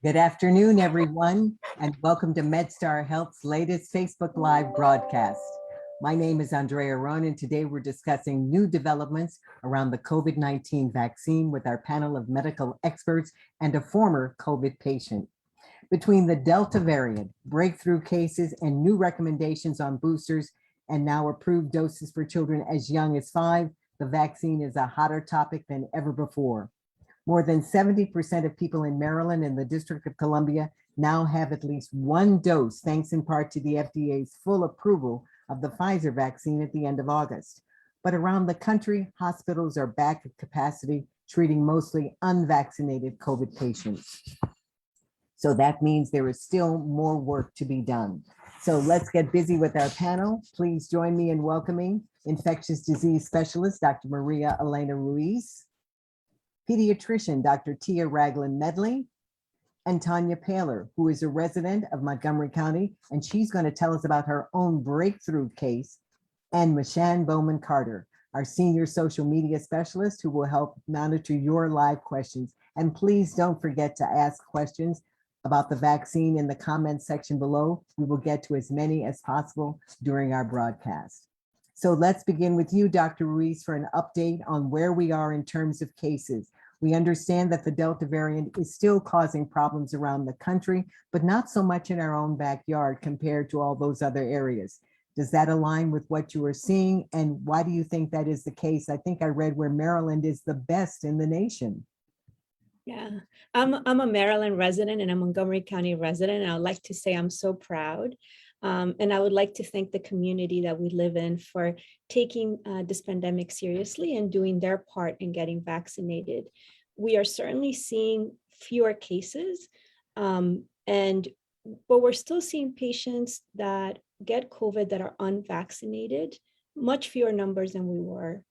Good afternoon, everyone, and welcome to MedStar Health's latest Facebook Live broadcast. My name is Andrea Ron, and today we're discussing new developments around the COVID-19 vaccine with our panel of medical experts and a former COVID patient. Between the Delta variant, breakthrough cases, and new recommendations on boosters, and now approved doses for children as young as 5, the vaccine is a hotter topic than ever before. More than 70% of people in Maryland and the District of Columbia now have at least one dose, thanks in part to the FDA's full approval of the Pfizer vaccine at the end of August. But around the country, hospitals are back at capacity, treating mostly unvaccinated COVID patients. So that means there is still more work to be done. So let's get busy with our panel. Please join me in welcoming infectious disease specialist, Dr. Maria Elena Ruiz, pediatrician, Dr. Tia Ragland Medley, and Tanya Paler, who is a resident of Montgomery County, and she's going to tell us about her own breakthrough case, and Mashan Bowman Carter, our senior social media specialist, who will help monitor your live questions. And please don't forget to ask questions about the vaccine in the comments section below. We will get to as many as possible during our broadcast. So let's begin with you, Dr. Ruiz, for an update on where we are in terms of cases. We understand that the Delta variant is still causing problems around the country, but not so much in our own backyard compared to all those other areas. Does that align with what you are seeing? And why do you think that is the case? I think I read where Maryland is the best in the nation. Yeah, I'm a Maryland resident and a Montgomery County resident, and I'd like to say I'm so proud. And I would like to thank the community that we live in for taking this pandemic seriously and doing their part in getting vaccinated. We are certainly seeing fewer cases, but we're still seeing patients that get COVID that are unvaccinated, much fewer numbers than we were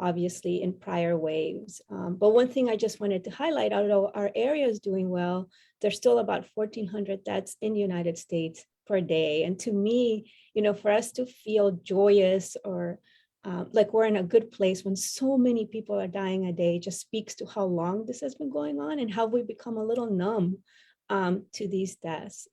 obviously in prior waves. But one thing I just wanted to highlight, although our area is doing well, there's still about 1,400 deaths in the United States per day. And to me, for us to feel joyous or like we're in a good place when so many people are dying a day just speaks to how long this has been going on and how we become a little numb to these deaths,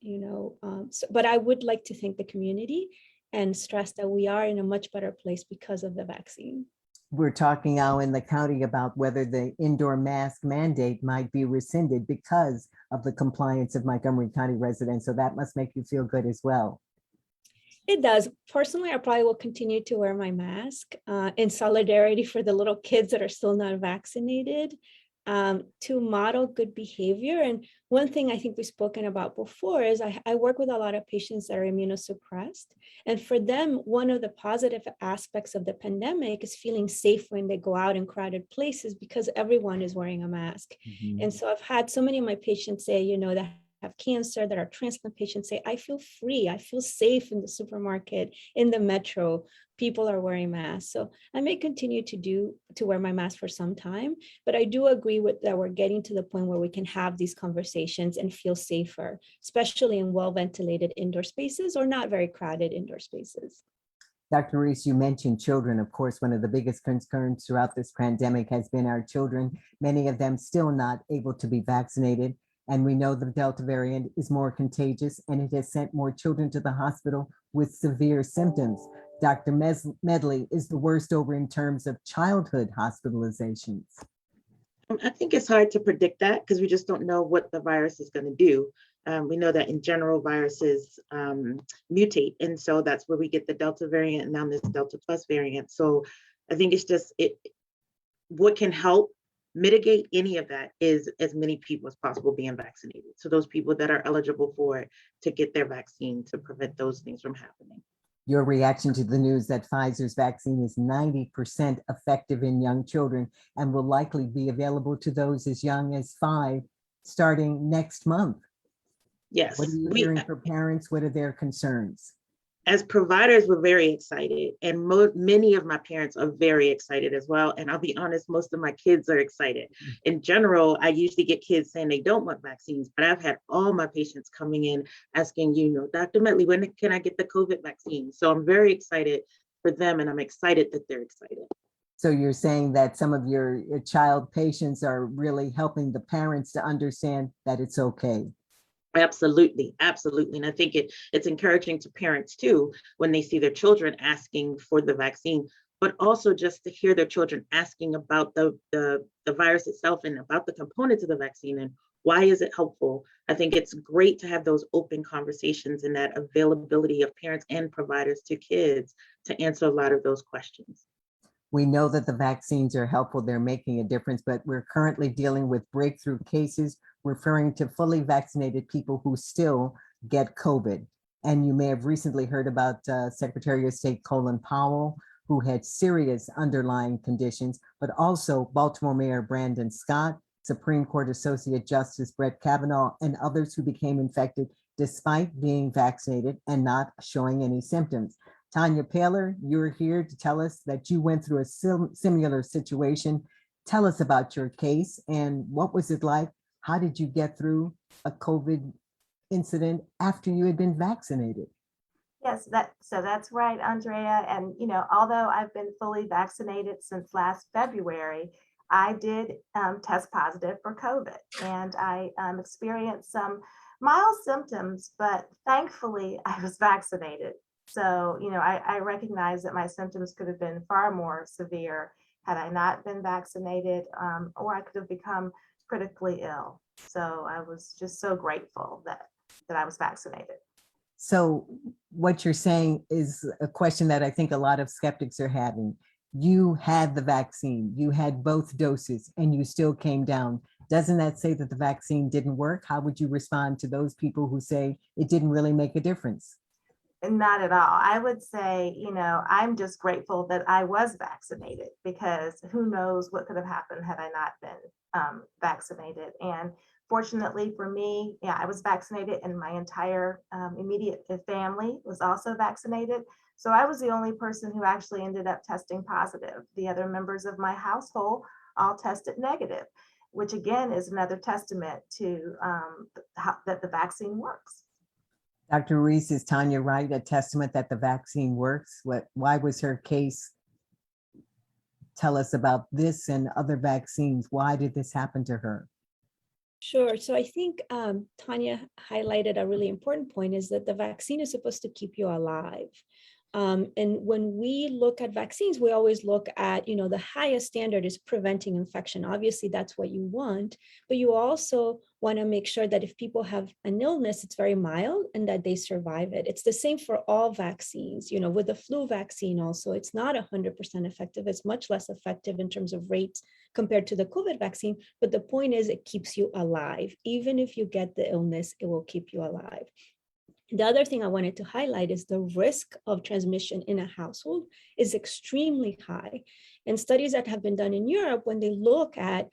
but I would like to thank the community and stress that we are in a much better place because of the vaccine. We're talking now in the county about whether the indoor mask mandate might be rescinded because of the compliance of Montgomery County residents. So that must make you feel good as well. It does. Personally, I probably will continue to wear my mask in solidarity for the little kids that are still not vaccinated, to model good behavior. And one thing I think we've spoken about before is I work with a lot of patients that are immunosuppressed. And for them, one of the positive aspects of the pandemic is feeling safe when they go out in crowded places because everyone is wearing a mask. Mm-hmm. And so I've had so many of my patients say, that have cancer, that are transplant patients say, I feel free, I feel safe in the supermarket, in the metro, people are wearing masks. So I may continue to wear my mask for some time, but I do agree with that we're getting to the point where we can have these conversations and feel safer, especially in well-ventilated indoor spaces or not very crowded indoor spaces. Dr. Ruiz, you mentioned children. Of course, one of the biggest concerns throughout this pandemic has been our children, many of them still not able to be vaccinated. And we know the Delta variant is more contagious and it has sent more children to the hospital with severe symptoms. Dr. Medley, is the worst over in terms of childhood hospitalizations? I think it's hard to predict that because we just don't know what the virus is going to do. We know that in general viruses mutate. And so that's where we get the Delta variant and now this Delta plus variant. So I think it's just what can help mitigate any of that is as many people as possible being vaccinated. So those people that are eligible for it to get their vaccine to prevent those things from happening. Your reaction to the news that Pfizer's vaccine is 90% effective in young children and will likely be available to those as young as 5 starting next month. Yes. What are you hearing from parents? What are their concerns? As providers, we're very excited, and many of my parents are very excited as well. And I'll be honest, most of my kids are excited. In general, I usually get kids saying they don't want vaccines, but I've had all my patients coming in asking, Dr. Medley, when can I get the COVID vaccine? So I'm very excited for them, and I'm excited that they're excited. So you're saying that some of your child patients are really helping the parents to understand that it's okay. Absolutely, absolutely. And I think it's encouraging to parents too, when they see their children asking for the vaccine, but also just to hear their children asking about the virus itself and about the components of the vaccine and why is it helpful. I think it's great to have those open conversations and that availability of parents and providers to kids to answer a lot of those questions. We know that the vaccines are helpful, they're making a difference, but we're currently dealing with breakthrough cases referring to fully vaccinated people who still get COVID. And you may have recently heard about Secretary of State Colin Powell, who had serious underlying conditions, but also Baltimore Mayor Brandon Scott, Supreme Court Associate Justice Brett Kavanaugh, and others who became infected despite being vaccinated and not showing any symptoms. Tanya Paler, you're here to tell us that you went through a similar situation. Tell us about your case and what was it like? How did you get through a COVID incident after you had been vaccinated? Yes, that's right, Andrea. And although I've been fully vaccinated since last February, I did test positive for COVID, and I experienced some mild symptoms, but thankfully I was vaccinated. So, I recognize that my symptoms could have been far more severe had I not been vaccinated, or I could have become critically ill. So I was just so grateful that I was vaccinated. So what you're saying is a question that I think a lot of skeptics are having. You had the vaccine, you had both doses, and you still came down. Doesn't that say that the vaccine didn't work? How would you respond to those people who say it didn't really make a difference? Not at all. I would say, I'm just grateful that I was vaccinated, because who knows what could have happened had I not been vaccinated. And fortunately for me, yeah, I was vaccinated, and my entire immediate family was also vaccinated. So I was the only person who actually ended up testing positive. The other members of my household all tested negative, which again is another testament to that the vaccine works. Dr. Ruiz, is Tanya right? A testament that the vaccine works? Why was her case? Tell us about this and other vaccines. Why did this happen to her? Sure. So I think Tanya highlighted a really important point, is that the vaccine is supposed to keep you alive. And when we look at vaccines, we always look at, the highest standard is preventing infection. Obviously, that's what you want, but you also want to make sure that if people have an illness, it's very mild and that they survive it. It's the same for all vaccines. With the flu vaccine also, it's not 100% effective. It's much less effective in terms of rates compared to the COVID vaccine. But the point is, it keeps you alive. Even if you get the illness, it will keep you alive. The other thing I wanted to highlight is the risk of transmission in a household is extremely high. And studies that have been done in Europe, when they look at,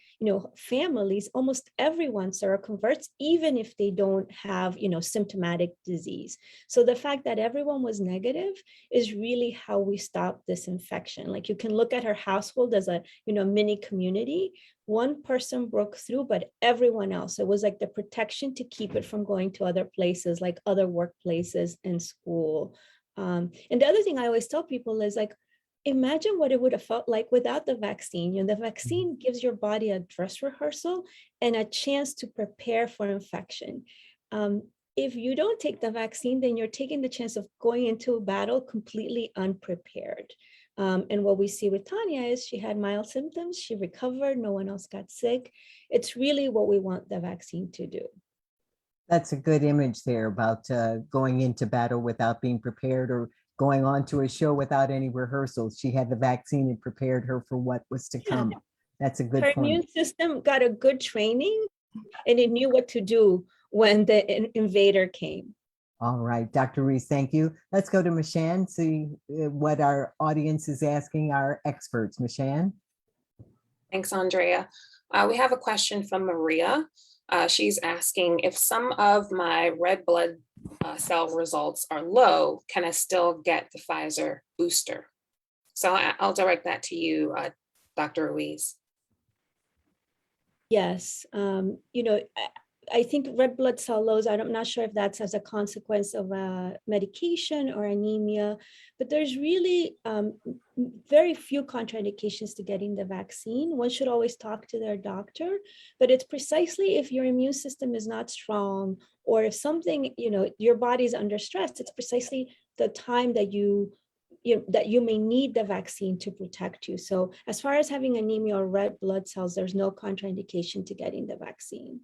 families, almost everyone seroconverts, even if they don't have, symptomatic disease. So the fact that everyone was negative is really how we stop this infection. Like, you can look at her household as a, mini community. One person broke through, but everyone else, it was like the protection to keep it from going to other places, like other workplaces and school. And the other thing I always tell people is, like, imagine what it would have felt like without the vaccine. The vaccine gives your body a dress rehearsal and a chance to prepare for infection. If you don't take the vaccine, then you're taking the chance of going into a battle completely unprepared. And what we see with Tanya is she had mild symptoms, she recovered, no one else got sick. It's really what we want the vaccine to do. That's a good image there about going into battle without being prepared, or going on to a show without any rehearsals. She had the vaccine and prepared her for what was to come. That's a good Her point. immune system got a good training, and it knew what to do when the invader came. All right, Dr. Ruiz, thank you. Let's go to Mashan, see what our audience is asking our experts. Mashan. Thanks, Andrea. We have a question from Maria. She's asking, if some of my red blood cell results are low, can I still get the Pfizer booster? So I'll direct that to you, Dr. Ruiz. Yes, I think red blood cell lows, I'm not sure if that's as a consequence of a medication or anemia, but there's really very few contraindications to getting the vaccine. One should always talk to their doctor, but it's precisely if your immune system is not strong, or if something, your body's under stress, it's precisely the time that you may need the vaccine to protect you. So as far as having anemia or red blood cells, there's no contraindication to getting the vaccine.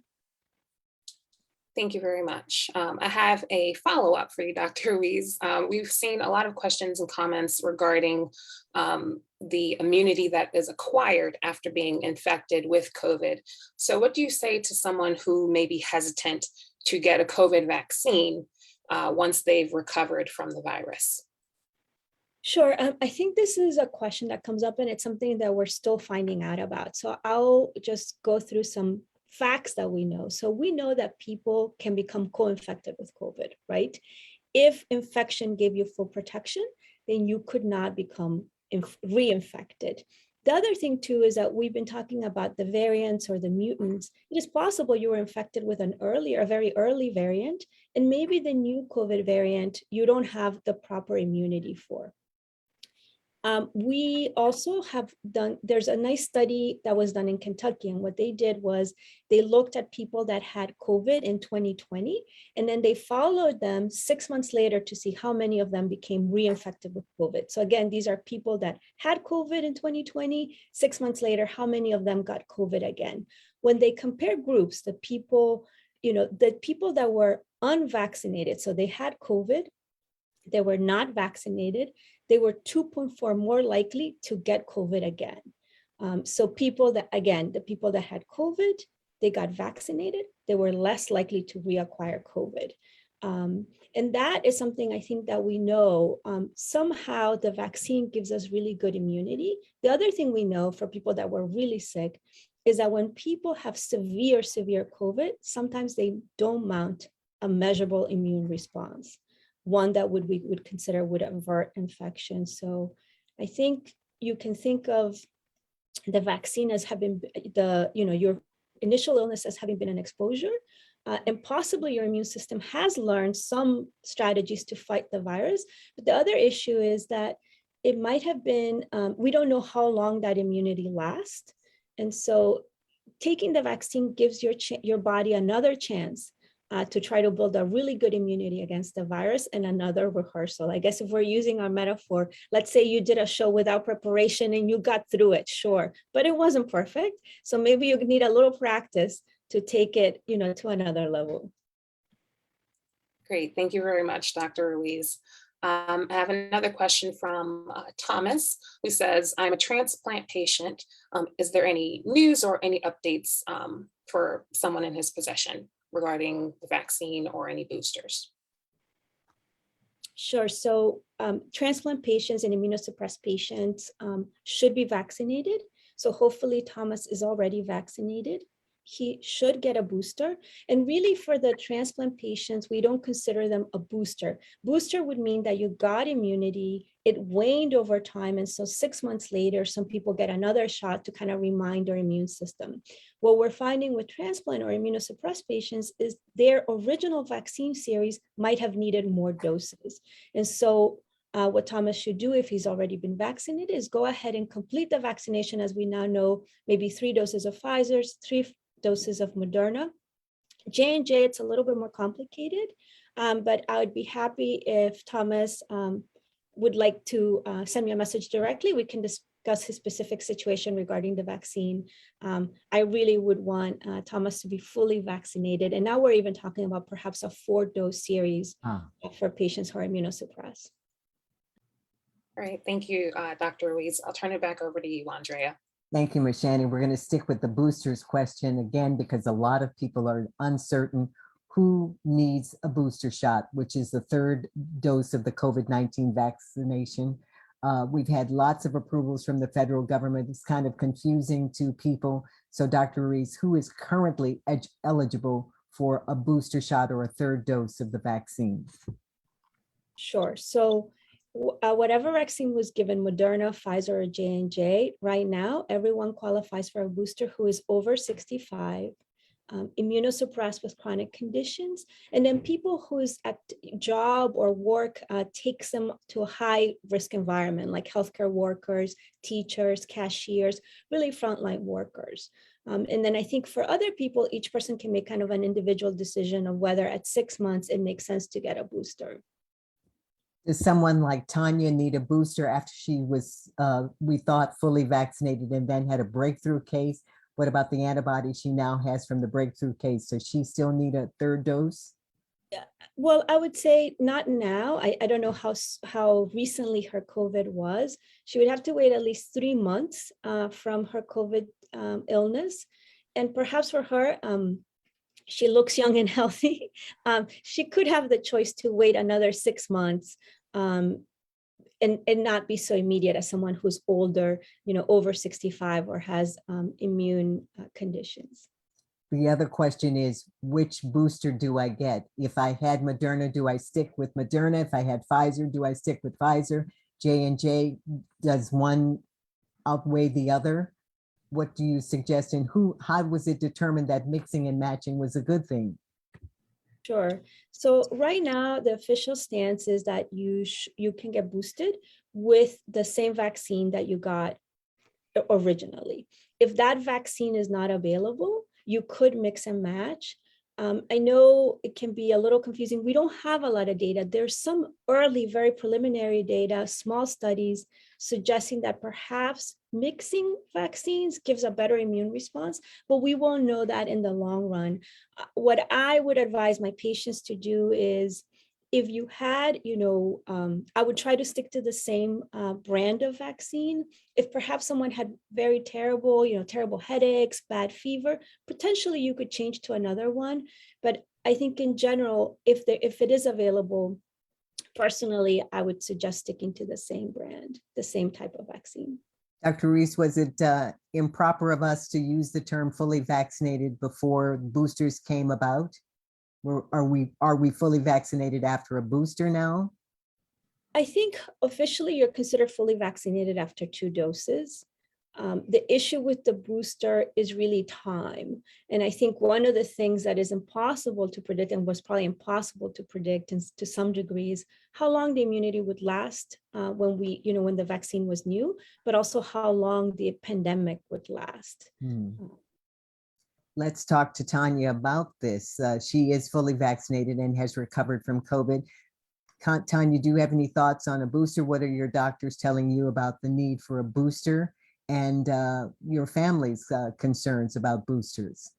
Thank you very much. I have a follow-up for you, Dr. Ruiz. We've seen a lot of questions and comments regarding the immunity that is acquired after being infected with COVID. So what do you say to someone who may be hesitant to get a COVID vaccine once they've recovered from the virus? Sure. I think this is a question that comes up, and it's something that we're still finding out about. So I'll just go through some facts that we know. So we know that people can become co-infected with COVID, right? If infection gave you full protection, then you could not become reinfected. The other thing too is that we've been talking about the variants or the mutants. It is possible you were infected with a very early variant, and maybe the new COVID variant you don't have the proper immunity for. We also have there's a nice study that was done in Kentucky, and what they did was they looked at people that had COVID in 2020, and then they followed them 6 months later to see how many of them became reinfected with COVID. So again, these are people that had COVID in 2020, 6 months later, how many of them got COVID again? When they compare groups, the people that were unvaccinated, so they had COVID, they were not vaccinated, they were 2.4 more likely to get COVID again. So the people that had COVID, they got vaccinated, they were less likely to reacquire COVID. And that is something I think that we know. Somehow the vaccine gives us really good immunity. The other thing we know for people that were really sick is that when people have severe COVID, sometimes they don't mount a measurable immune response, one that we would consider would avert infection. So I think you can think of the vaccine as having your initial illness as having been an exposure, and possibly your immune system has learned some strategies to fight the virus. But the other issue is that it might have been, we don't know how long that immunity lasts. And so taking the vaccine gives your body another chance to try to build a really good immunity against the virus, and another rehearsal. I guess if we're using our metaphor, let's say you did a show without preparation and you got through it, sure, but it wasn't perfect. So maybe you need a little practice to take it, to another level. Great, thank you very much, Dr. Ruiz. I have another question from Thomas, who says, I'm a transplant patient. Is there any news or any updates for someone in his possession regarding the vaccine or any boosters? Sure. So transplant patients and immunosuppressed patients should be vaccinated. So hopefully Thomas is already vaccinated. He should get a booster. And really for the transplant patients, we don't consider them a booster. Booster would mean that you got immunity, it waned over time. And so 6 months later, some people get another shot to kind of remind their immune system. What we're finding with transplant or immunosuppressed patients is their original vaccine series might have needed more doses. And so what Thomas should do if he's already been vaccinated is go ahead and complete the vaccination, as we now know, maybe 3 doses of Pfizer's, 3 doses of Moderna. J&J, it's a little bit more complicated, but I would be happy if Thomas would like to send me a message directly. We can discuss his specific situation regarding the vaccine. I really would want Thomas to be fully vaccinated. And now we're even talking about perhaps a 4-dose series for patients who are immunosuppressed. All right, thank you, Dr. Ruiz. I'll turn it back over to you, Andrea. Thank you, Ms. Shannon. We're going to stick with the boosters question again, because a lot of people are uncertain who needs a booster shot, which is the 3rd dose of the COVID-19 vaccination. We've had lots of approvals from the federal government. It's kind of confusing to people. So Dr. Ruiz, who is currently eligible for a booster shot or a 3rd dose of the vaccine? Sure. So whatever vaccine was given, Moderna, Pfizer, or J&J, right now, everyone qualifies for a booster who is over 65. immunosuppressed with chronic conditions, and then people whose job or work takes them to a high risk environment, like healthcare workers, teachers, cashiers, really frontline workers. And then I think for other people, each person can make kind of an individual decision of whether at 6 months it makes sense to get a booster. Does someone like Tanya need a booster after she was, we thought, fully vaccinated and then had a breakthrough case? What about the antibody she now has from the breakthrough case? Does she still need a third dose? Well, I would say not now. I don't know how recently her COVID was. She would have to wait at least 3 months from her COVID illness. And perhaps for her, she looks young and healthy. She could have the choice to wait another 6 months and not be so immediate as someone who's older, over 65 or has immune conditions. The other question is, which booster do I get? If I had Moderna, do I stick with Moderna? If I had Pfizer, do I stick with Pfizer? J&J, does one outweigh the other? What do you suggest, and how was it determined that mixing and matching was a good thing? Sure. So right now, the official stance is that you can get boosted with the same vaccine that you got originally. If that vaccine is not available, you could mix and match. I know it can be a little confusing. We don't have a lot of data. There's some early, very preliminary data, small studies suggesting that perhaps mixing vaccines gives a better immune response, but we won't know that in the long run. What I would advise my patients to do is, if you had, I would try to stick to the same brand of vaccine. If perhaps someone had very terrible, terrible headaches, bad fever, potentially you could change to another one. But I think in general, if it is available, personally, I would suggest sticking to the same brand, the same type of vaccine. Dr. Ruiz, was it improper of us to use the term fully vaccinated before boosters came about? Are we fully vaccinated after a booster now? I think officially you're considered fully vaccinated after 2 doses. The issue with the booster is really time. And I think one of the things that is impossible to predict, and was probably impossible to predict to some degrees, how long the immunity would last when the vaccine was new, but also how long the pandemic would last. Let's talk to Tanya about this. She is fully vaccinated and has recovered from COVID. Tanya, do you have any thoughts on a booster? What are your doctors telling you about the need for a booster, and your family's concerns about boosters?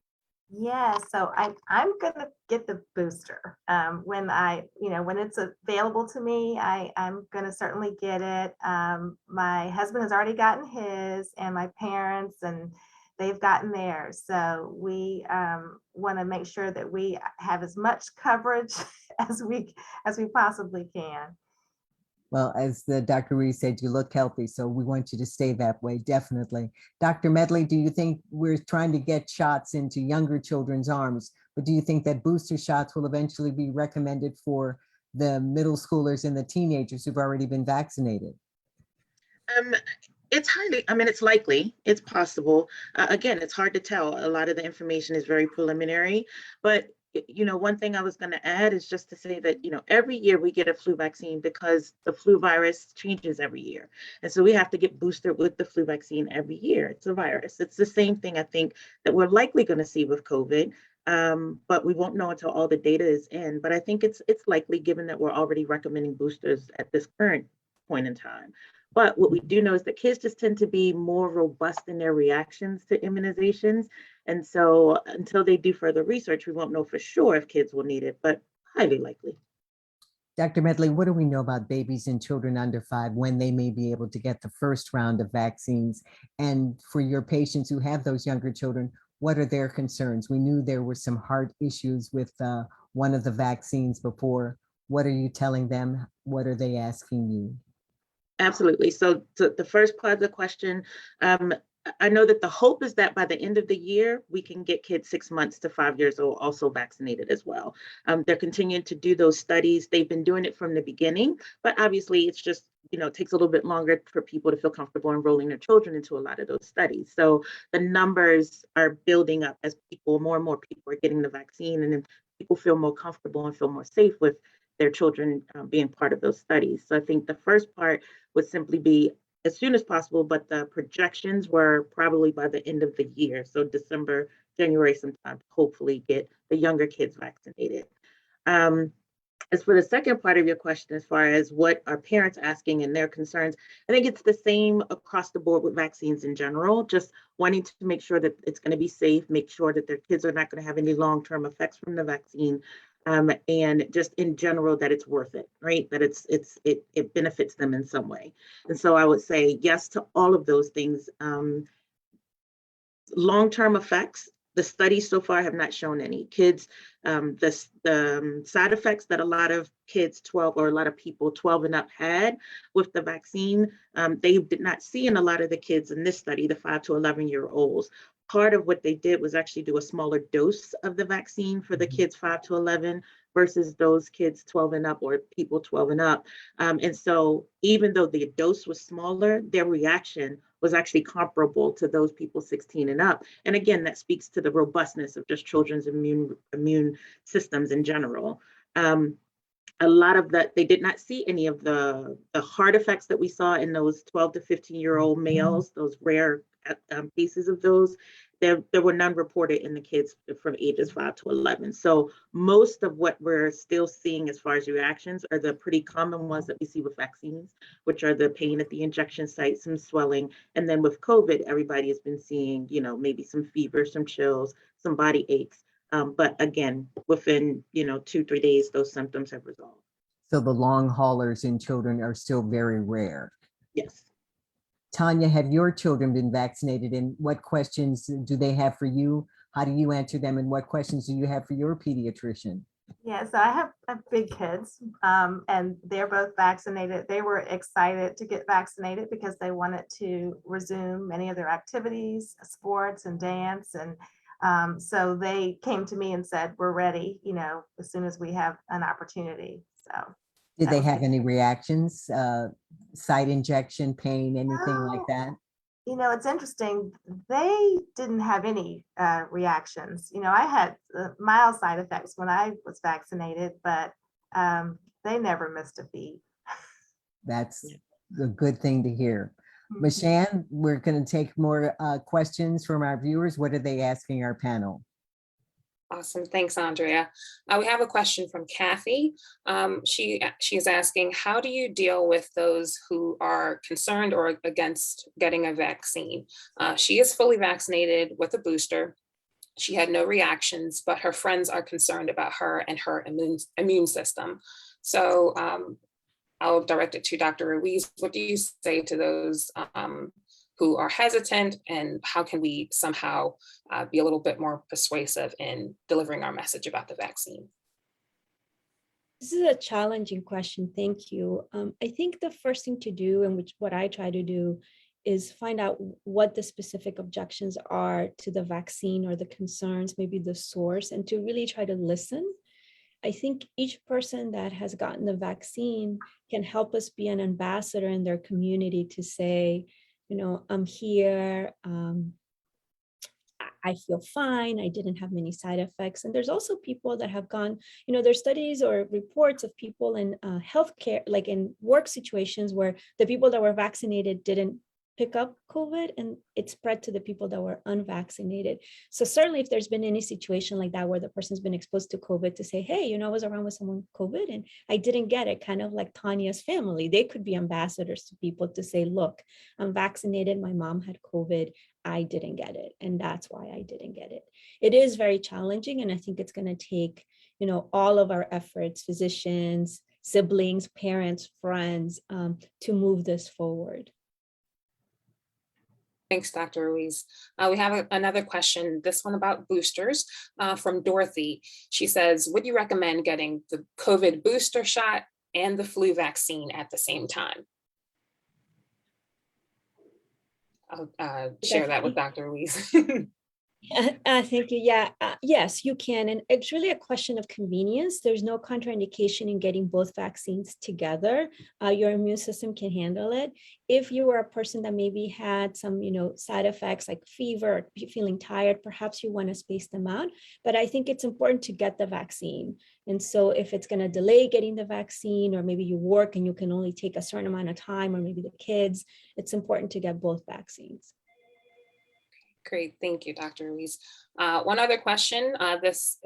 Yeah, so I'm gonna get the booster when when it's available to me. I'm gonna certainly get it. My husband has already gotten his, and my parents, and they've gotten theirs. So we want to make sure that we have as much coverage as we possibly can. Well, as the Dr. Ruiz said, you look healthy, so we want you to stay that way, definitely. Dr. Medley, do you think we're trying to get shots into younger children's arms, but do you think that booster shots will eventually be recommended for the middle schoolers and the teenagers who've already been vaccinated? It's likely, it's possible. Again, it's hard to tell. A lot of the information is very preliminary, but one thing I was going to add is just to say that, every year we get a flu vaccine because the flu virus changes every year. And so we have to get boosted with the flu vaccine every year. It's a virus. It's the same thing, I think, that we're likely going to see with COVID, but we won't know until all the data is in. But I think it's likely, given that we're already recommending boosters at this current point in time. But what we do know is that kids just tend to be more robust in their reactions to immunizations. And so until they do further research, we won't know for sure if kids will need it, but highly likely. Dr. Medley, what do we know about babies and children under 5, when they may be able to get the first round of vaccines? And for your patients who have those younger children, what are their concerns? We knew there were some heart issues with one of the vaccines before. What are you telling them? What are they asking you? Absolutely. So the first part of the question, I know that the hope is that by the end of the year, we can get kids 6 months to 5 years old also vaccinated as well. They're continuing to do those studies. They've been doing it from the beginning, but obviously it's just, it takes a little bit longer for people to feel comfortable enrolling their children into a lot of those studies. So the numbers are building up as more and more people are getting the vaccine, and then people feel more comfortable and feel more safe with their children being part of those studies. So I think the first part would simply be as soon as possible, but the projections were probably by the end of the year. So December, January, sometime, hopefully get the younger kids vaccinated. As for the second part of your question, as far as what are parents asking and their concerns, I think it's the same across the board with vaccines in general, just wanting to make sure that it's going to be safe, make sure that their kids are not going to have any long-term effects from the vaccine, and just in general that it's worth it, right? That it benefits them in some way. And so I would say yes to all of those things. Long-term effects, the studies so far have not shown any. Kids, the side effects that a lot of kids 12 or a lot of people 12 and up had with the vaccine, they did not see in a lot of the kids in this study, the 5 to 11-year-olds. Part of what they did was actually do a smaller dose of the vaccine for the kids 5 to 11 versus those kids 12 and up or people 12 and up. And so even though the dose was smaller, their reaction was actually comparable to those people 16 and up. And again, that speaks to the robustness of just children's immune systems in general. A lot of that, they did not see any of the heart effects that we saw in those 12 to 15-year-old males, those rare cases of those. There were none reported in the kids from ages 5 to 11. So most of what we're still seeing as far as reactions are the pretty common ones that we see with vaccines, which are the pain at the injection site, some swelling. And then with COVID, everybody has been seeing, maybe some fever, some chills, some body aches. But again, within, 2-3 days, those symptoms have resolved. So the long haulers in children are still very rare. Yes. Tanya, have your children been vaccinated, and what questions do they have for you? How do you answer them, and what questions do you have for your pediatrician? Yeah, so I have big kids, and they're both vaccinated. They were excited to get vaccinated because they wanted to resume many of their activities, sports and dance. And so they came to me and said, we're ready, as soon as we have an opportunity. So Did they have any reactions, site injection, pain, anything like that? It's interesting. They didn't have any reactions. I had mild side effects when I was vaccinated, but they never missed a beat. That's a good thing to hear. Mashan, we're going to take more questions from our viewers. What are they asking our panel? Awesome. Thanks, Andrea. We have a question from Kathy. She is asking, how do you deal with those who are concerned or against getting a vaccine? She is fully vaccinated with a booster. She had no reactions, but her friends are concerned about her and her immune system. So I'll direct it to Dr. Ruiz. What do you say to those who are hesitant, and how can we somehow be a little bit more persuasive in delivering our message about the vaccine? This is a challenging question. Thank you. I think the first thing to do, and what I try to do, is find out what the specific objections are to the vaccine or the concerns, maybe the source, and to really try to listen. I think each person that has gotten the vaccine can help us be an ambassador in their community to say, I'm here, I feel fine, I didn't have many side effects. And there's also people that have gone, there's studies or reports of people in healthcare, like in work situations where the people that were vaccinated didn't pick up COVID and it spread to the people that were unvaccinated. So certainly if there's been any situation like that where the person's been exposed to COVID, to say, hey, I was around with someone with COVID and I didn't get it, kind of like Tanya's family, they could be ambassadors to people to say, look, I'm vaccinated, my mom had COVID, I didn't get it, and that's why I didn't get it. It is very challenging, and I think it's going to take, all of our efforts, physicians, siblings, parents, friends, to move this forward. Thanks, Dr. Ruiz. We have another question, this one about boosters, from Dorothy. She says, would you recommend getting the COVID booster shot and the flu vaccine at the same time? I'll share that with Dr. Ruiz. Thank you. Yeah, yes, you can. And it's really a question of convenience. There's no contraindication in getting both vaccines together. Your immune system can handle it. If you were a person that maybe had some, side effects like fever, feeling tired, perhaps you want to space them out. But I think it's important to get the vaccine. And so if it's going to delay getting the vaccine, or maybe you work and you can only take a certain amount of time, or maybe the kids, it's important to get both vaccines. Great, thank you, Dr. Ruiz. One other question, this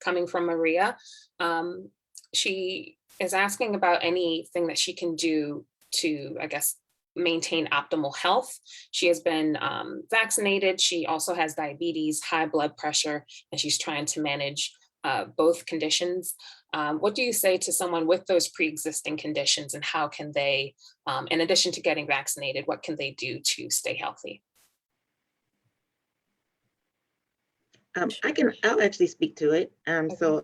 coming from Maria. She is asking about anything that she can do to, I guess, maintain optimal health. She has been vaccinated. She also has diabetes, high blood pressure, and she's trying to manage both conditions. What do you say to someone with those pre-existing conditions, and how can they, in addition to getting vaccinated, what can they do to stay healthy? I'll actually speak to it. So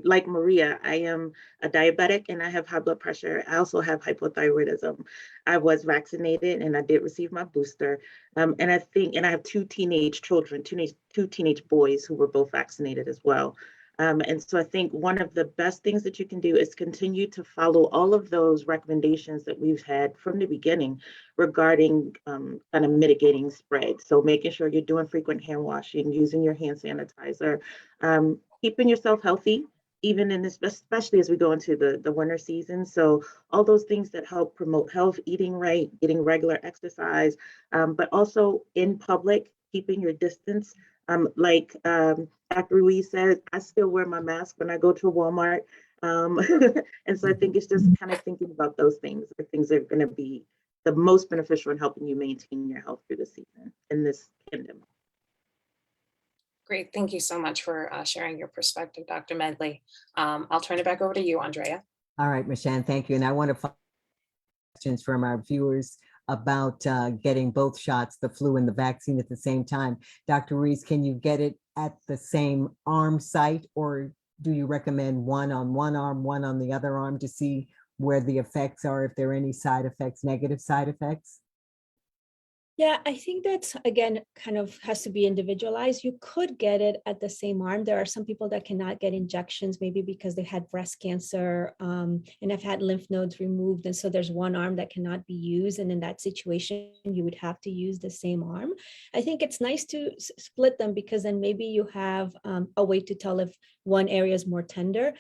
like Maria, I am a diabetic and I have high blood pressure. I also have hypothyroidism. I was vaccinated and I did receive my booster. And I have two teenage children, two teenage boys who were both vaccinated as well. And so I think one of the best things that you can do is continue to follow all of those recommendations that we've had from the beginning regarding kind of mitigating spread. So making sure you're doing frequent hand washing, using your hand sanitizer, keeping yourself healthy, even in this, especially as we go into the winter season. So all those things that help promote health, eating right, getting regular exercise, but also in public, keeping your distance. Like Dr. Ruiz said, I still wear my mask when I go to Walmart. And so I think it's just kind of thinking about those things. The things that are going to be the most beneficial in helping you maintain your health through the season in this pandemic. Great, thank you so much for sharing your perspective, Dr. Medley. I'll turn it back over to you, Andrea. All right, Mashan, thank you. And I want to follow questions from our viewers about getting both shots, the flu and the vaccine at the same time. Dr. Ruiz, can you get it at the same arm site, or do you recommend one on one arm, one on the other arm, to see where the effects are, if there are any side effects, negative side effects? Yeah, I think that's, again, kind of has to be individualized. You could get it at the same arm. There are some people that cannot get injections, maybe because they had breast cancer and have had lymph nodes removed. And so there's one arm that cannot be used. And in that situation, you would have to use the same arm. I think it's nice to split them, because then maybe you have a way to tell if one area is more tender.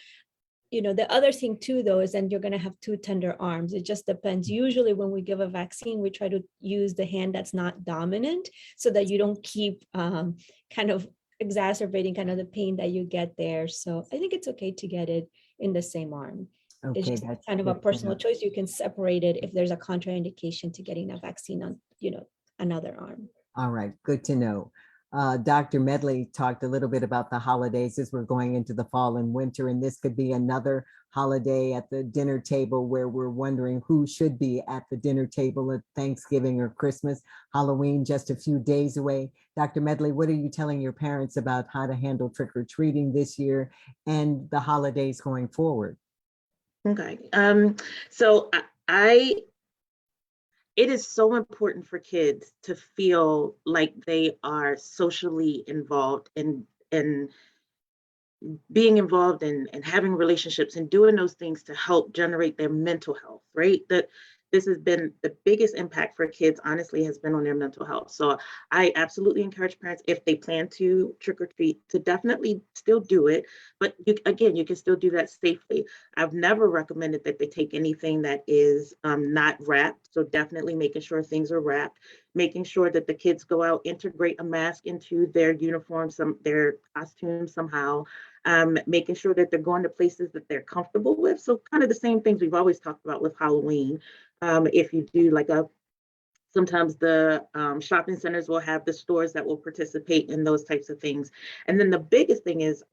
The other thing too, though, is then you're going to have two tender arms. It just depends. Usually when we give a vaccine, we try to use the hand that's not dominant, so that you don't keep kind of exacerbating kind of the pain that you get there. So I think it's okay to get it in the same arm. Okay, it's just that's kind of a personal choice. You can separate it if there's a contraindication to getting a vaccine on, another arm. All right, good to know. Dr. Medley talked a little bit about the holidays as we're going into the fall and winter, and this could be another holiday at the dinner table where we're wondering who should be at the dinner table at Thanksgiving or Christmas. Halloween just a few days away. Dr. Medley, what are you telling your parents about how to handle trick-or-treating this year and the holidays going forward? Okay, so it is so important for kids to feel like they are socially involved and being involved and having relationships and doing those things to help generate their mental health, right? That this has been the biggest impact for kids, honestly, has been on their mental health. So I absolutely encourage parents, if they plan to trick or treat, to definitely still do it. But you can still do that safely. I've never recommended that they take anything that is not wrapped. So definitely making sure things are wrapped, making sure that the kids go out, integrate a mask into their uniform, their costumes somehow, making sure that they're going to places that they're comfortable with. So kind of the same things we've always talked about with Halloween. If you do sometimes the shopping centers will have the stores that will participate in those types of things. And then the biggest thing is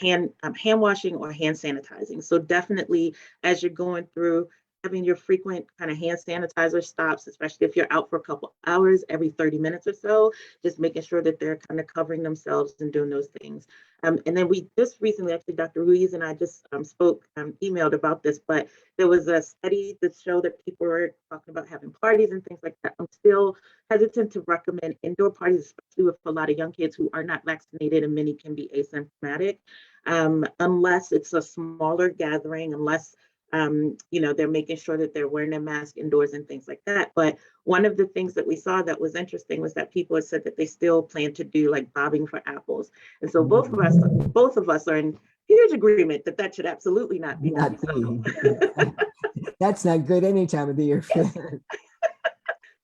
hand washing or hand sanitizing. So definitely, as you're going through, having your frequent kind of hand sanitizer stops, especially if you're out for a couple hours every 30 minutes or so, just making sure that they're kind of covering themselves and doing those things. And then we just recently, actually, Dr. Ruiz and I just emailed about this, but there was a study that showed that people were talking about having parties and things like that. I'm still hesitant to recommend indoor parties, especially with a lot of young kids who are not vaccinated, and many can be asymptomatic, unless it's a smaller gathering, unless they're making sure that they're wearing their mask indoors and things like that. But one of the things that we saw that was interesting was that people had said that they still plan to do like bobbing for apples. And so both of us are in huge agreement that that should absolutely not be done. That's not good any time of the year.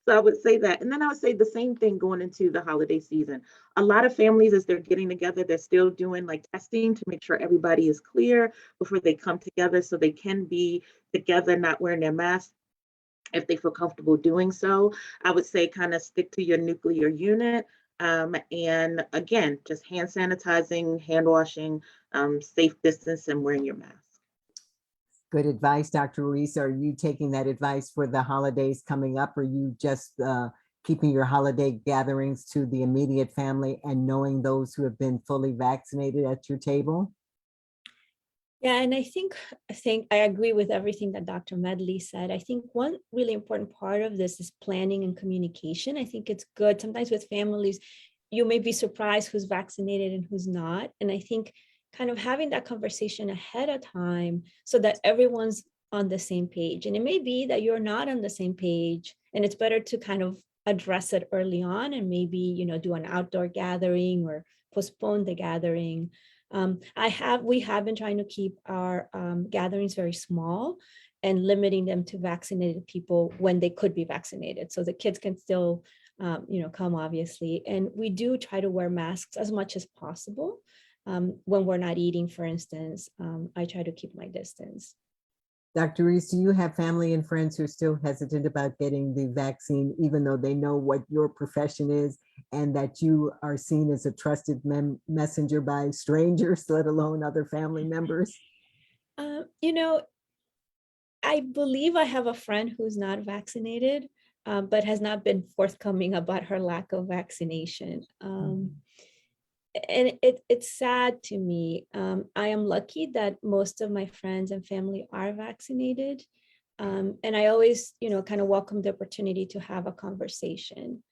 So I would say that. And then I would say the same thing going into the holiday season. A lot of families, as they're getting together, they're still doing like testing to make sure everybody is clear before they come together so they can be together, not wearing their masks if they feel comfortable doing so. I would say kind of stick to your nuclear unit. And again, just hand sanitizing, hand washing, safe distance, and wearing your mask. Good advice, Dr. Ruiz. Are you taking that advice for the holidays coming up? Or are you just keeping your holiday gatherings to the immediate family and knowing those who have been fully vaccinated at your table? Yeah, and I think I agree with everything that Dr. Medley said. I think one really important part of this is planning and communication. I think it's good. Sometimes with families, you may be surprised who's vaccinated and who's not. And I think kind of having that conversation ahead of time so that everyone's on the same page. And it may be that you're not on the same page, and it's better to kind of address it early on and maybe, do an outdoor gathering or postpone the gathering. We have been trying to keep our gatherings very small and limiting them to vaccinated people when they could be vaccinated. So the kids can still, come, obviously. And we do try to wear masks as much as possible. When we're not eating, for instance, I try to keep my distance. Dr. Ruiz, do you have family and friends who are still hesitant about getting the vaccine, even though they know what your profession is and that you are seen as a trusted messenger by strangers, let alone other family members? I believe I have a friend who's not vaccinated, but has not been forthcoming about her lack of vaccination. And it's sad to me. I am lucky that most of my friends and family are vaccinated. And I always, kind of welcome the opportunity to have a conversation.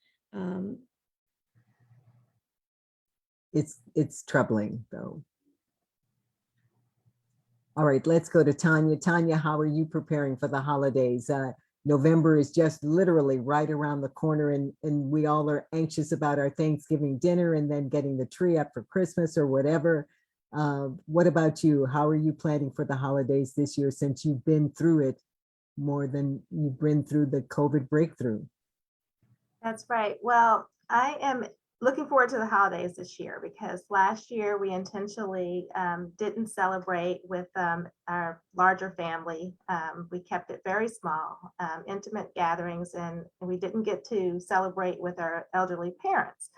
It's troubling, though. All right, let's go to Tanya. Tanya, how are you preparing for the holidays? November is just literally right around the corner, and we all are anxious about our Thanksgiving dinner and then getting the tree up for Christmas or whatever. What about you? How are you planning for the holidays this year, since you've been through it more than you've been through the COVID breakthrough? That's right. Well, I am looking forward to the holidays this year because last year we intentionally didn't celebrate with our larger family. We kept it very small, intimate gatherings, and we didn't get to celebrate with our elderly parents.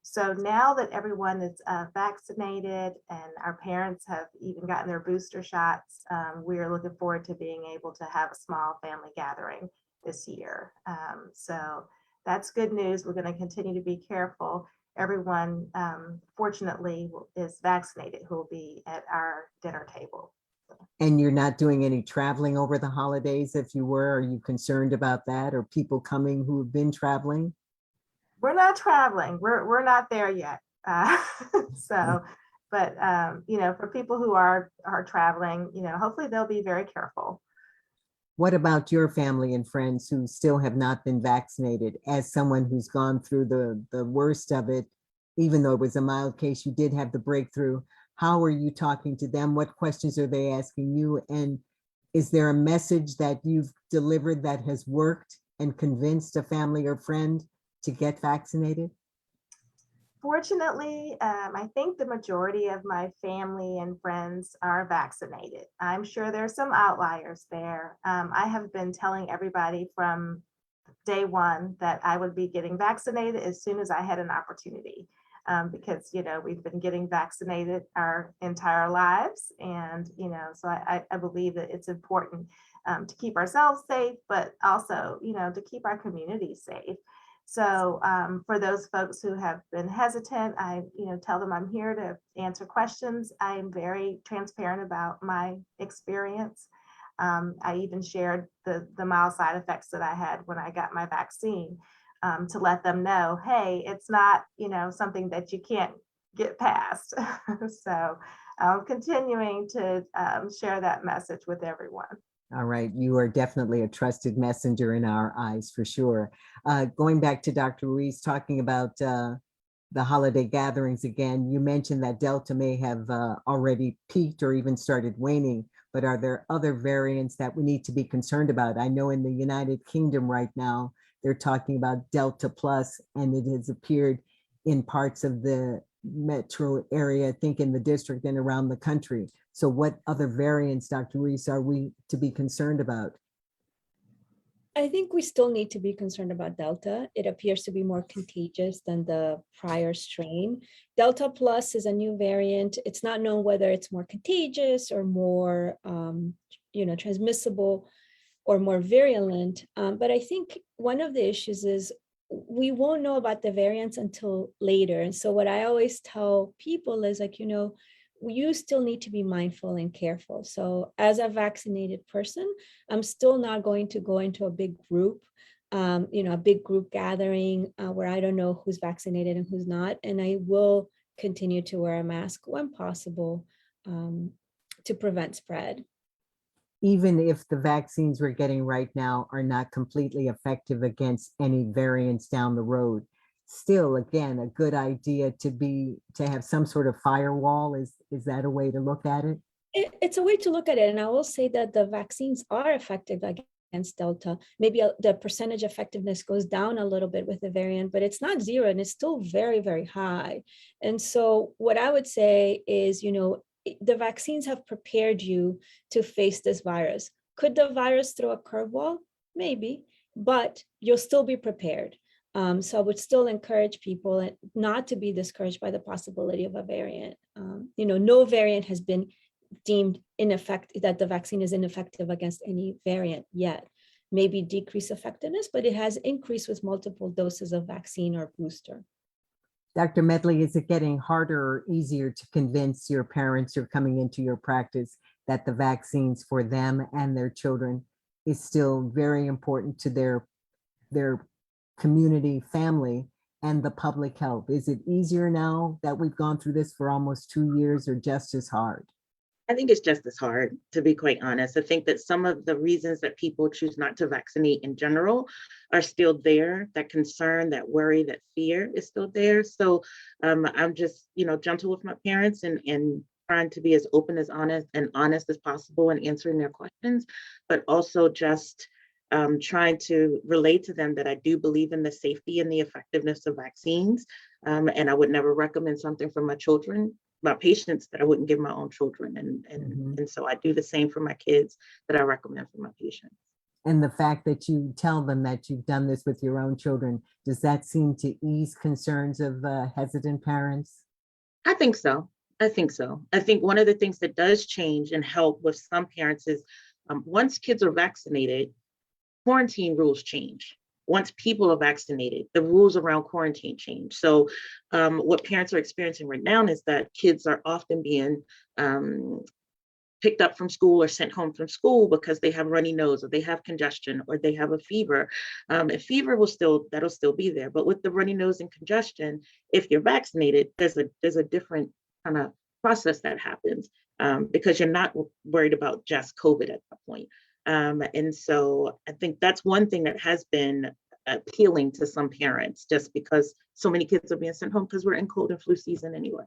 So now that everyone is vaccinated and our parents have even gotten their booster shots, we are looking forward to being able to have a small family gathering this year. So that's good news. We're going to continue to be careful. Everyone, fortunately, is vaccinated who will be at our dinner table. And you're not doing any traveling over the holidays? If you were, are you concerned about that? Or people coming who have been traveling? We're not traveling. We're not there yet. But for people who are traveling, hopefully they'll be very careful. What about your family and friends who still have not been vaccinated? As someone who's gone through the worst of it, even though it was a mild case, you did have the breakthrough. How are you talking to them? What questions are they asking you? And is there a message that you've delivered that has worked and convinced a family or friend to get vaccinated? Fortunately, I think the majority of my family and friends are vaccinated. I'm sure there's some outliers there. I have been telling everybody from day one that I would be getting vaccinated as soon as I had an opportunity, because we've been getting vaccinated our entire lives, and so I believe that it's important. to keep ourselves safe, but also, to keep our community safe. So for those folks who have been hesitant, I, tell them I'm here to answer questions. I'm very transparent about my experience. I even shared the mild side effects that I had when I got my vaccine, to let them know, hey, it's not, something that you can't get past. So I'm continuing to share that message with everyone. All right, you are definitely a trusted messenger in our eyes for sure. Going back to Dr. Ruiz, talking about the holiday gatherings again, you mentioned that Delta may have already peaked or even started waning, but are there other variants that we need to be concerned about? I know in the United Kingdom right now, they're talking about Delta Plus, and it has appeared in parts of the metro area, I think in the district and around the country. So what other variants, Dr. Ruiz, are we to be concerned about? I think we still need to be concerned about Delta. It appears to be more contagious than the prior strain. Delta Plus is a new variant. It's not known whether it's more contagious or more, transmissible or more virulent. But I think one of the issues is we won't know about the variants until later. And so what I always tell people is you still need to be mindful and careful. So as a vaccinated person, I'm still not going to go into a big group, a big group gathering where I don't know who's vaccinated and who's not. And I will continue to wear a mask when possible to prevent spread. Even if the vaccines we're getting right now are not completely effective against any variants down the road, still, again, a good idea to have some sort of firewall. Is that a way to look at it? It's a way to look at it. And I will say that the vaccines are effective against Delta. Maybe the percentage effectiveness goes down a little bit with the variant, but it's not zero and it's still very, very high. And so what I would say is, the vaccines have prepared you to face this virus. Could the virus throw a curveball? Maybe, but you'll still be prepared. So I would still encourage people not to be discouraged by the possibility of a variant. No variant has been deemed ineffective, that the vaccine is ineffective against any variant yet. Maybe decrease effectiveness, but it has increased with multiple doses of vaccine or booster. Dr. Medley, is it getting harder or easier to convince your parents who are coming into your practice that the vaccines for them and their children is still very important to their community, family, and the public health? Is it easier now that we've gone through this for almost 2 years, or just as hard? I think it's just as hard, to be quite honest. I think that some of the reasons that people choose not to vaccinate in general are still there. That concern, that worry, that fear is still there. So I'm just, gentle with my parents and trying to be as open as honest as possible in answering their questions, but also just trying to relate to them that I do believe in the safety and the effectiveness of vaccines. And I would never recommend something for my patients that I wouldn't give my own children. And so I do the same for my kids that I recommend for my patients. And the fact that you tell them that you've done this with your own children, does that seem to ease concerns of hesitant parents? I think so. I think one of the things that does change and help with some parents is once kids are vaccinated, quarantine rules change. Once people are vaccinated, the rules around quarantine change. So what parents are experiencing right now is that kids are often being picked up from school or sent home from school because they have runny nose or they have congestion or they have a fever. And fever that'll still be there. But with the runny nose and congestion, if you're vaccinated, there's a different kind of process that happens because you're not worried about just COVID at that point. And so I think that's one thing that has been appealing to some parents, just because so many kids are being sent home because we're in cold and flu season anyway.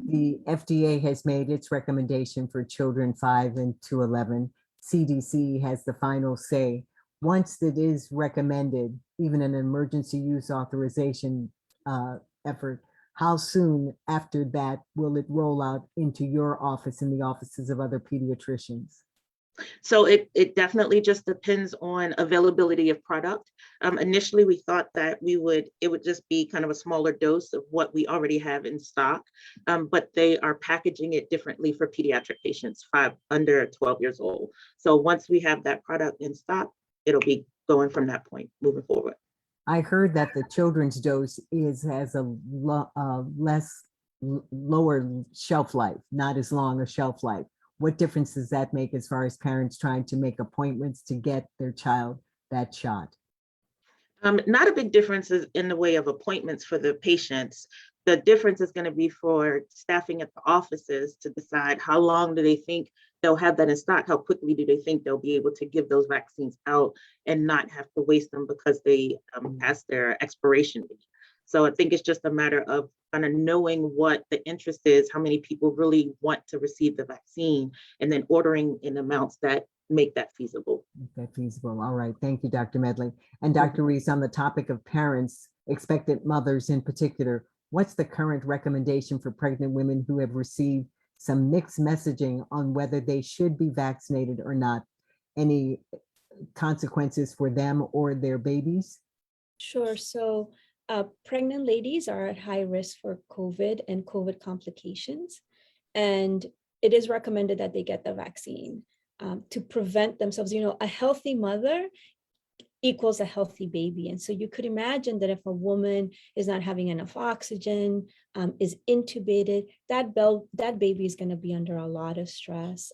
The FDA has made its recommendation for children 5 and to 11. CDC has the final say. Once it is recommended, even an emergency use authorization effort, how soon after that will it roll out into your office and the offices of other pediatricians? So it definitely just depends on availability of product. Initially, we thought that it would just be kind of a smaller dose of what we already have in stock, but they are packaging it differently for pediatric patients under 12 years old. So once we have that product in stock, it'll be going from that point moving forward. I heard that the children's dose has a lower shelf life, not as long a shelf life. What difference does that make as far as parents trying to make appointments to get their child that shot? Not a big difference in the way of appointments for the patients. The difference is going to be for staffing at the offices to decide how long do they think they'll have that in stock, how quickly do they think they'll be able to give those vaccines out and not have to waste them because they passed their expiration date. So I think it's just a matter of kind of knowing what the interest is, how many people really want to receive the vaccine, and then ordering in amounts that make that feasible. All right. Thank you, Dr. Medley. And Dr. Ruiz, on the topic of parents, expectant mothers in particular, what's the current recommendation for pregnant women who have received some mixed messaging on whether they should be vaccinated or not? Any consequences for them or their babies? Sure. So pregnant ladies are at high risk for COVID and COVID complications. And it is recommended that they get the vaccine to prevent themselves. You know, a healthy mother equals a healthy baby. And so you could imagine that if a woman is not having enough oxygen, is intubated, that baby is going to be under a lot of stress.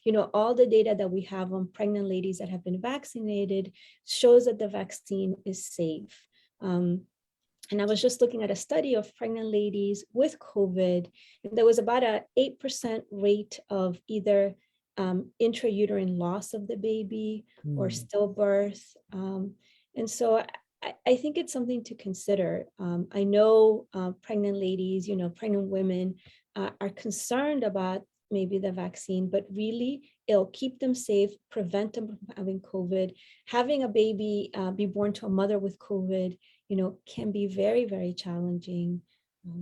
You know, all the data that we have on pregnant ladies that have been vaccinated shows that the vaccine is safe. And I was just looking at a study of pregnant ladies with COVID, and there was about an 8% rate of either intrauterine loss of the baby or stillbirth. And so I think it's something to consider. I know pregnant ladies, you know, pregnant women are concerned about maybe the vaccine, but really it'll keep them safe, prevent them from having COVID. Having a baby be born to a mother with COVID, you know, can be very, very challenging.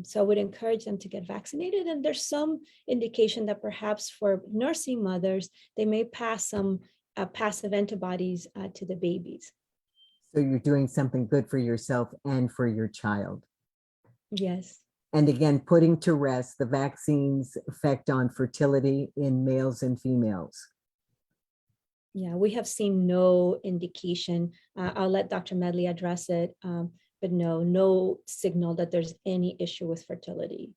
So I would encourage them to get vaccinated. And there's some indication that perhaps for nursing mothers, they may pass some passive antibodies to the babies. So you're doing something good for yourself and for your child. Yes. And again, putting to rest the vaccine's effect on fertility in males and females. Yeah, we have seen no indication. I'll let Dr. Medley address it, but no signal that there's any issue with fertility.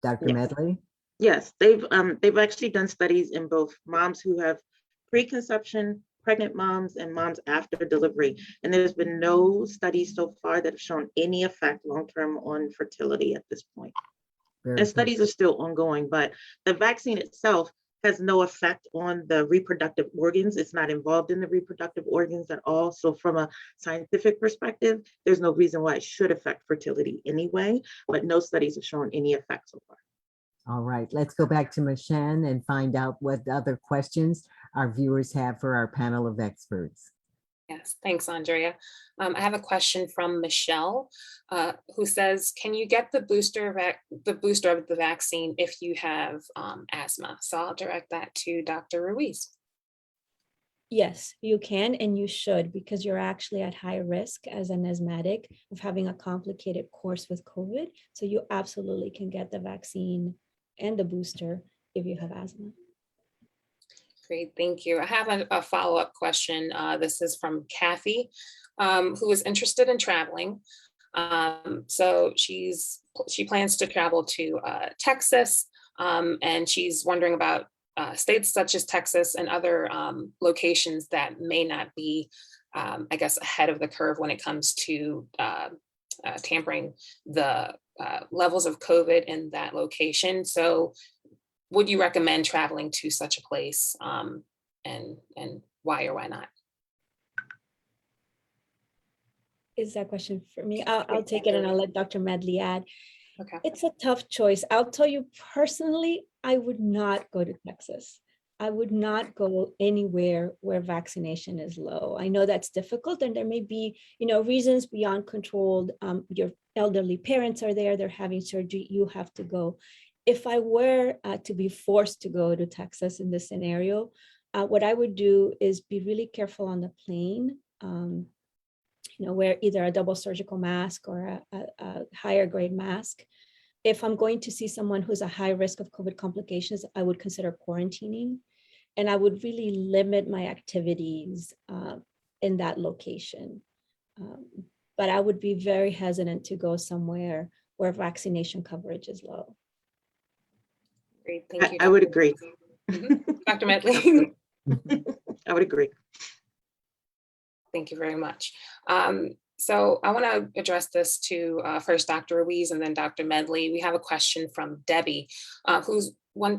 Dr. Medley? Yes, they've actually done studies in both moms who have pre-conception, pregnant moms, and moms after delivery. And there's been no studies so far that have shown any effect long-term on fertility at this point. And studies are still ongoing, but the vaccine itself has no effect on the reproductive organs. It's not involved in the reproductive organs at all. So from a scientific perspective, there's no reason why it should affect fertility anyway, but no studies have shown any effect so far. All right, let's go back to Mashan and find out what other questions our viewers have for our panel of experts. Yes, thanks, Andrea. I have a question from Michelle, who says, can you get the booster of the vaccine if you have asthma? So I'll direct that to Dr. Ruiz. Yes, you can and you should, because you're actually at high risk as an asthmatic of having a complicated course with COVID. So you absolutely can get the vaccine and the booster if you have asthma. Great, thank you. I have a follow-up question. This is from Kathy, who is interested in traveling. So she plans to travel to Texas, and she's wondering about states such as Texas and other locations that may not be, I guess, ahead of the curve when it comes to tampering the levels of COVID in that location. So would you recommend traveling to such a place, and why or why not? Is that question for me? I'll take it and I'll let Dr. Medley add. Okay. It's a tough choice. I'll tell you personally, I would not go to Texas. I would not go anywhere where vaccination is low. I know that's difficult, and there may be, reasons beyond control. Your elderly parents are there, they're having surgery, you have to go. If I were to be forced to go to Texas in this scenario, what I would do is be really careful on the plane, wear either a double surgical mask or a higher grade mask. If I'm going to see someone who's a high risk of COVID complications, I would consider quarantining, and I would really limit my activities in that location. But I would be very hesitant to go somewhere where vaccination coverage is low. Great, thank you. I would agree. Dr. Medley. I would agree. Thank you very much. So I want to address this to first Dr. Ruiz and then Dr. Medley. We have a question from Debbie,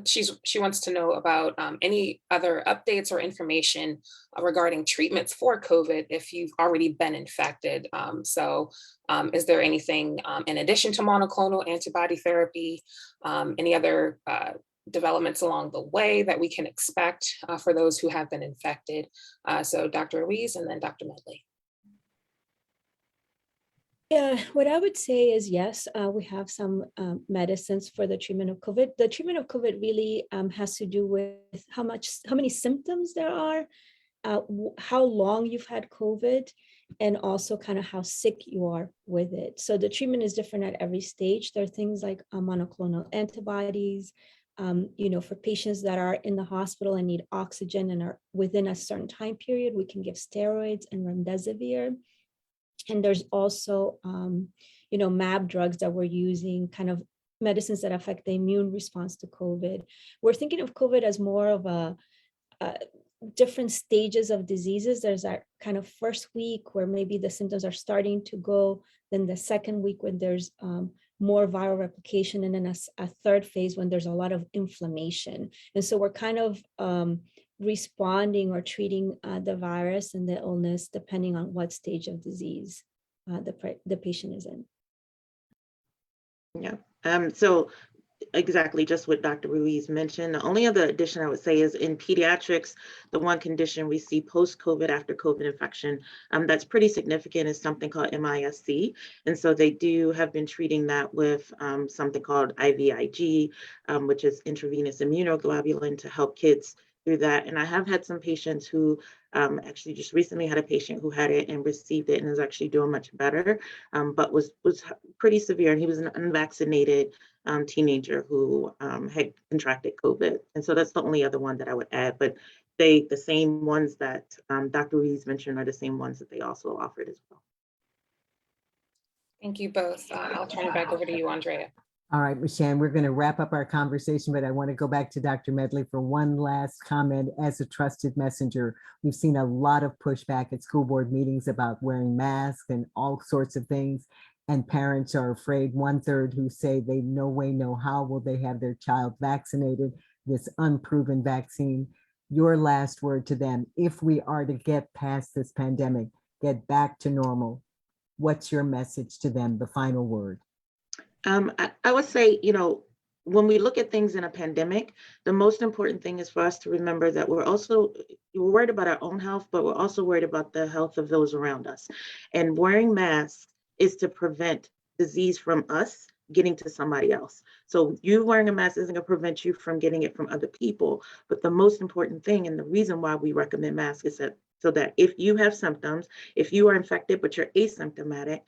she wants to know about any other updates or information regarding treatments for COVID if you've already been infected. Is there anything in addition to monoclonal antibody therapy, any other developments along the way that we can expect for those who have been infected? So Dr. Ruiz and then Dr. Medley. Yeah, what I would say is yes, we have some medicines for the treatment of COVID. The treatment of COVID really has to do with how many symptoms there are, how long you've had COVID, and also kind of how sick you are with it. So the treatment is different at every stage. There are things like monoclonal antibodies, for patients that are in the hospital and need oxygen and are within a certain time period, we can give steroids and remdesivir. And there's also, MAB drugs that we're using, kind of medicines that affect the immune response to COVID. We're thinking of COVID as more of a different stages of diseases. There's that kind of first week where maybe the symptoms are starting to go, then the second week when there's more viral replication, and then a third phase when there's a lot of inflammation. And so we're kind of responding or treating the virus and the illness depending on what stage of disease the patient is in. Yeah, so exactly just what Dr. Ruiz mentioned. The only other addition I would say is in pediatrics, the one condition we see post-COVID after COVID infection that's pretty significant is something called MISC. And so they have been treating that with something called IVIG, which is intravenous immunoglobulin, to help kids through that. And I have had some patients who actually just recently had a patient who had it and received it and is actually doing much better, but was pretty severe. And he was an unvaccinated teenager who had contracted COVID. And so that's the only other one that I would add. But the same ones that Dr. Ruiz mentioned are the same ones that they also offered as well. Thank you both. I'll turn it back over to you, Andrea. All right, Michelle, we're going to wrap up our conversation, but I want to go back to Dr. Medley for one last comment. As a trusted messenger, we've seen a lot of pushback at school board meetings about wearing masks and all sorts of things. And parents are afraid. 1/3 who say they no way, no how will they have their child vaccinated, this unproven vaccine. Your last word to them, if we are to get past this pandemic, get back to normal, what's your message to them, the final word? I would say, when we look at things in a pandemic, the most important thing is for us to remember that we're worried about our own health, but we're also worried about the health of those around us. And wearing masks is to prevent disease from us getting to somebody else. So you wearing a mask isn't going to prevent you from getting it from other people. But the most important thing, and the reason why we recommend masks, is so that if you have symptoms, if you are infected but you're asymptomatic,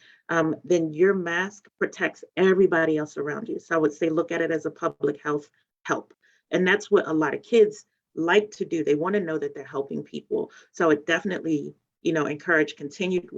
then your mask protects everybody else around you. So I would say look at it as a public health help. And that's what a lot of kids like to do. They want to know that they're helping people. So it definitely, encourage continued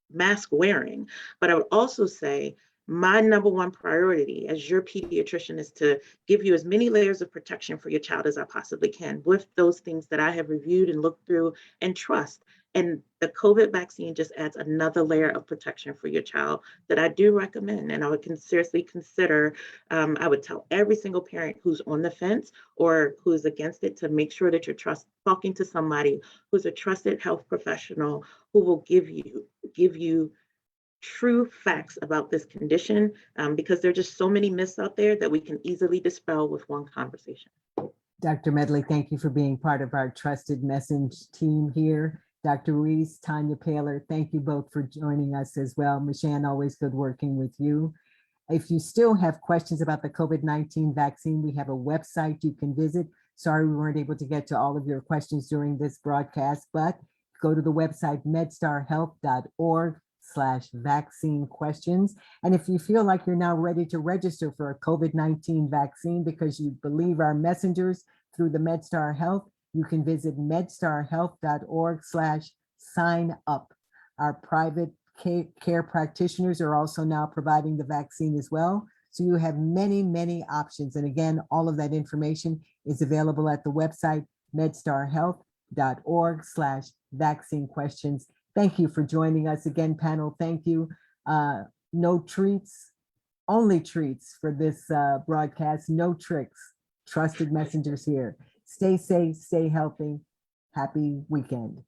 mask wearing. But I would also say my number one priority as your pediatrician is to give you as many layers of protection for your child as I possibly can with those things that I have reviewed and looked through and trust. And the COVID vaccine just adds another layer of protection for your child that I do recommend. And I would seriously consider, I would tell every single parent who's on the fence or who's against it to make sure that you're talking to somebody who's a trusted health professional who will give you true facts about this condition, because there are just so many myths out there that we can easily dispel with one conversation. Dr. Medley, thank you for being part of our trusted message team here. Dr. Ruiz, Tanya Paler, thank you both for joining us as well. Michelle, always good working with you. If you still have questions about the COVID-19 vaccine, we have a website you can visit, Sorry we weren't able to get to all of your questions during this broadcast, but go to the website medstarhealth.org/vaccine questions. And if you feel like you're now ready to register for a COVID-19 vaccine because you believe our messengers through the MedStar Health, you can visit medstarhealth.org/sign up. Our private care practitioners are also now providing the vaccine as well. So you have many, many options. And again, all of that information is available at the website medstarhealth.org/vaccine questions. Thank you for joining us again, panel. Thank you. No treats, only treats for this broadcast, no tricks. Trusted messengers here. Stay safe, stay healthy. Happy weekend.